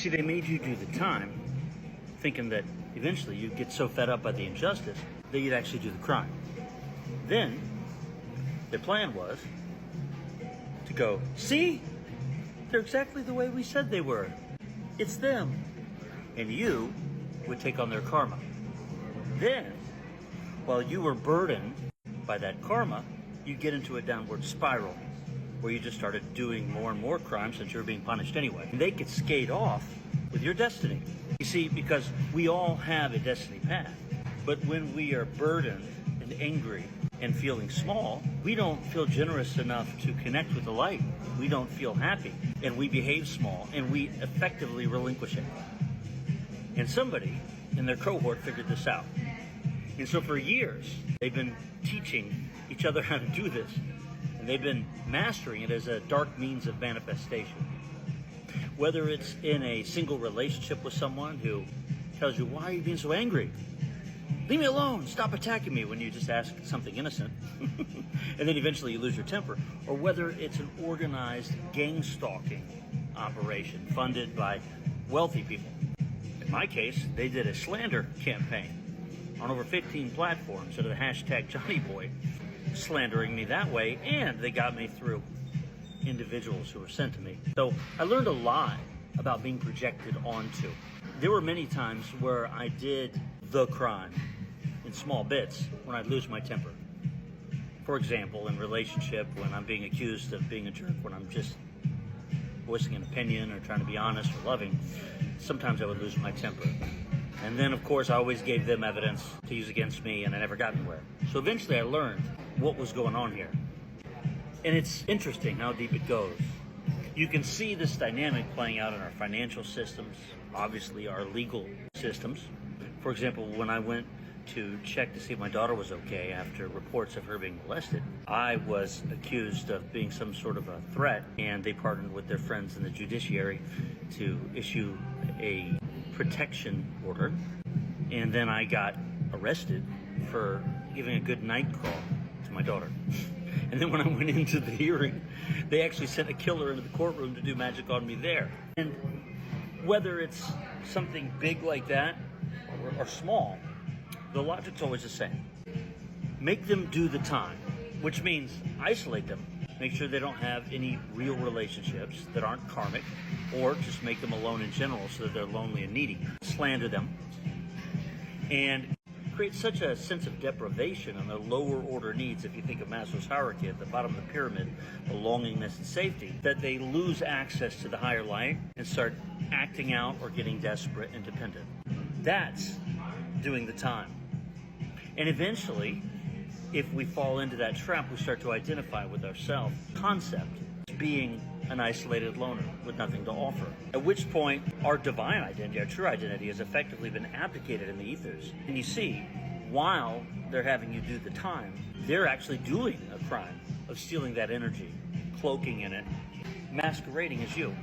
See, they made you do the time, thinking that eventually you'd get so fed up by the injustice that you'd actually do the crime. Then, their plan was to go, see? They're exactly the way we said they were. It's them. And you would take on their karma. Then, while you were burdened by that karma, you get into a downward spiral where you just started doing more and more crimes since you were being punished anyway. And they could skate off with your destiny. You see, because we all have a destiny path. But when we are burdened and angry and feeling small, we don't feel generous enough to connect with the light. We don't feel happy. And we behave small. And we effectively relinquish it. And somebody in their cohort figured this out. And so for years, they've been teaching each other how to do this. And they've been mastering it as a dark means of manifestation. Whether it's in a single relationship with someone who tells you, why are you being so angry? Leave me alone. Stop attacking me, when you just ask something innocent. And then eventually you lose your temper. Or whether it's an organized gang stalking operation funded by wealthy people. In my case, they did a slander campaign on over 15 platforms under the hashtag JohnnyBoy, slandering me that way, and they got me through individuals who were sent to me. So I learned a lot about being projected onto. There were many times where I did the crime in small bits when I'd lose my temper. For example, in relationship, when I'm being accused of being a jerk, when I'm just voicing an opinion or trying to be honest or loving, sometimes I would lose my temper. And then, of course, I always gave them evidence to use against me, and I never got anywhere. So eventually I learned what was going on here. And it's interesting how deep it goes. You can see this dynamic playing out in our financial systems, obviously our legal systems. For example, when I went to check to see if my daughter was okay after reports of her being molested, I was accused of being some sort of a threat, and they partnered with their friends in the judiciary to issue a protection order. And then I got arrested for giving a good night call to my daughter. And then when I went into the hearing, they actually sent a killer into the courtroom to do magic on me there. And whether it's something big like that or small, the logic's always the same. Make them do the time, which means isolate them. Make sure they don't have any real relationships that aren't karmic, or just make them alone in general so that they're lonely and needy. Slander them. And create such a sense of deprivation on their lower order needs, if you think of Maslow's hierarchy at the bottom of the pyramid, belongingness and safety, that they lose access to the higher light and start acting out or getting desperate and dependent. That's doing the time. And eventually, if we fall into that trap, we start to identify with our self-concept as being an isolated loner with nothing to offer. At which point, our divine identity, our true identity, has effectively been abdicated in the ethers. And you see, while they're having you do the time, they're actually doing a crime of stealing that energy, cloaking in it, masquerading as you,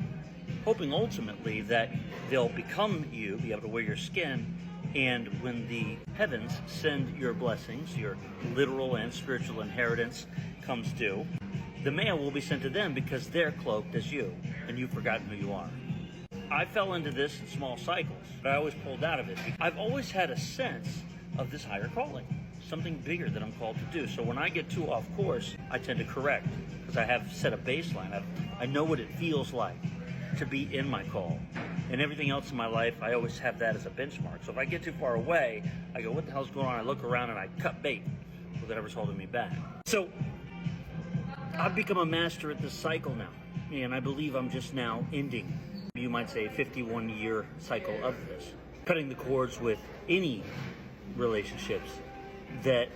hoping ultimately that they'll become you, be able to wear your skin, and when the heavens send your blessings, your literal and spiritual inheritance comes due, the mail will be sent to them because they're cloaked as you, and you've forgotten who you are. I fell into this in small cycles, but I always pulled out of it. I've always had a sense of this higher calling, something bigger that I'm called to do. So when I get too off course, I tend to correct, because I have set a baseline. I know what it feels like to be in my call. And everything else in my life, I always have that as a benchmark. So if I get too far away, I go, what the hell's going on? I look around and I cut bait with whatever's holding me back. So I've become a master at this cycle now. And I believe I'm just now ending, you might say, a 51-year cycle of this. Cutting the cords with any relationships that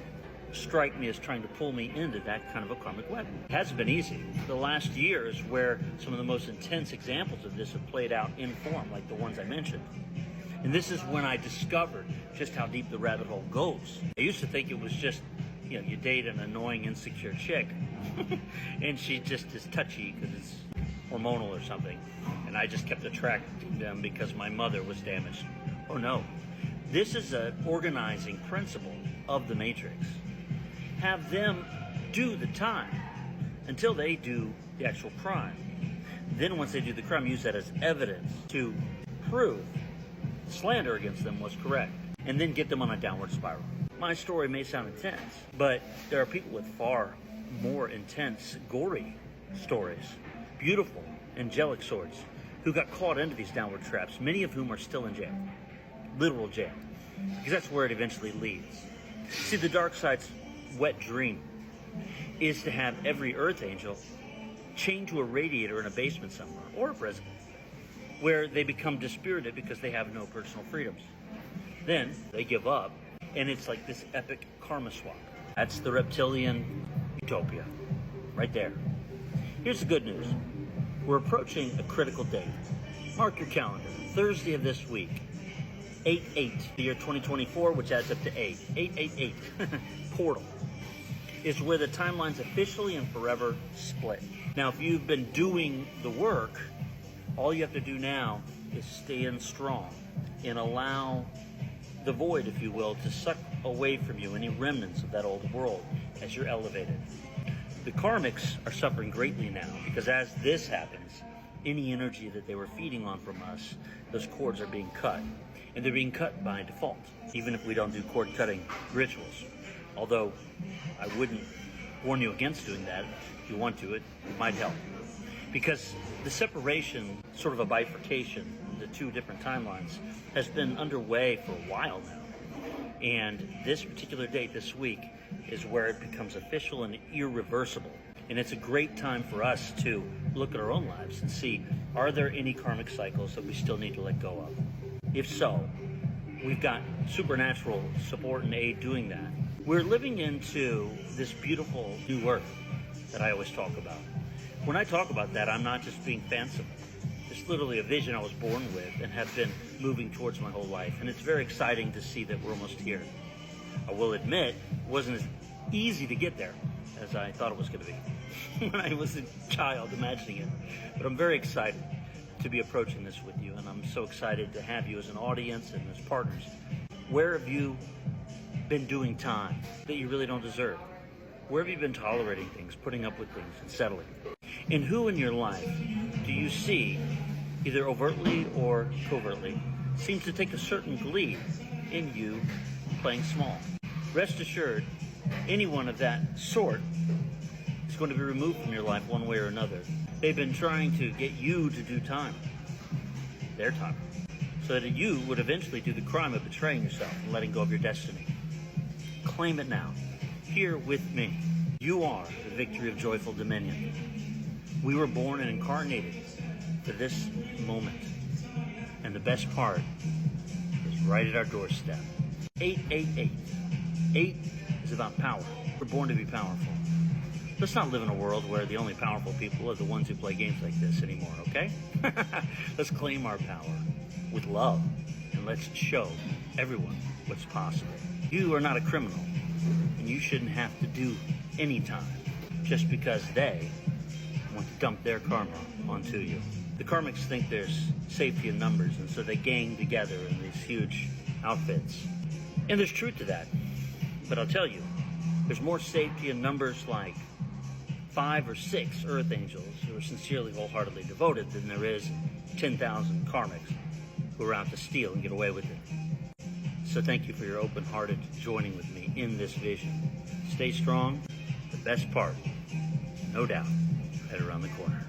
strike me as trying to pull me into that kind of a karmic web. It hasn't been easy. The last year is where some of the most intense examples of this have played out in form, like the ones I mentioned. And this is when I discovered just how deep the rabbit hole goes. I used to think it was just, you date an annoying, insecure chick, and she just is touchy because it's hormonal or something, and I just kept attracting them because my mother was damaged. Oh no. This is an organizing principle of the Matrix. Have them do the time until they do the actual crime. Then once they do the crime, use that as evidence to prove slander against them was correct, and then get them on a downward spiral. My story may sound intense, but there are people with far more intense, gory stories, beautiful, angelic swords, who got caught into these downward traps, many of whom are still in jail, literal jail, because that's where it eventually leads. See, the dark side's wet dream is to have every earth angel chained to a radiator in a basement somewhere, or a prison, where they become dispirited because they have no personal freedoms. Then they give up, and it's like this epic karma swap. That's the reptilian utopia, right there. Here's the good news. We're approaching a critical date. Mark your calendar. Thursday of this week, 8/8, the year 2024, which adds up to 8. 888, portal, is where the timelines officially and forever split. Now, if you've been doing the work, all you have to do now is stand strong and allow the void, if you will, to suck away from you any remnants of that old world as you're elevated. The karmics are suffering greatly now because as this happens, any energy that they were feeding on from us, those cords are being cut. And they're being cut by default, even if we don't do cord cutting rituals. Although I wouldn't warn you against doing that. If you want to, it might help. Because the separation, sort of a bifurcation, the two different timelines, has been underway for a while now. And this particular date this week is where it becomes official and irreversible. And it's a great time for us to look at our own lives and see, are there any karmic cycles that we still need to let go of? If so, we've got supernatural support and aid doing that. We're living into this beautiful new earth that I always talk about. When I talk about that, I'm not just being fanciful. It's literally a vision I was born with and have been moving towards my whole life. And it's very exciting to see that we're almost here. I will admit, it wasn't as easy to get there as I thought it was going to be when I was a child imagining it. But I'm very excited to be approaching this with you, and I'm so excited to have you as an audience and as partners. Where have you been doing time that you really don't deserve? Where have you been tolerating things, putting up with things, and settling? And who in your life do you see, either overtly or covertly, seems to take a certain glee in you playing small? Rest assured, anyone of that sort is going to be removed from your life one way or another. They've been trying to get you to do time, their time, so that you would eventually do the crime of betraying yourself and letting go of your destiny. Claim it now, here with me. You are the victory of joyful dominion. We were born and incarnated for this moment. And the best part is right at our doorstep. 888. 8 is about power. We're born to be powerful. Let's not live in a world where the only powerful people are the ones who play games like this anymore, okay? Let's claim our power with love, and let's show everyone what's possible. You are not a criminal, and you shouldn't have to do any time just because they want to dump their karma onto you. The karmics think there's safety in numbers, and so they gang together in these huge outfits. And there's truth to that. But I'll tell you, there's more safety in numbers like 5 or 6 earth angels who are sincerely, wholeheartedly devoted than there is 10,000 karmics who are out to steal and get away with it. So thank you for your open-hearted joining with me in this vision. Stay strong. The best part, no doubt, right around the corner.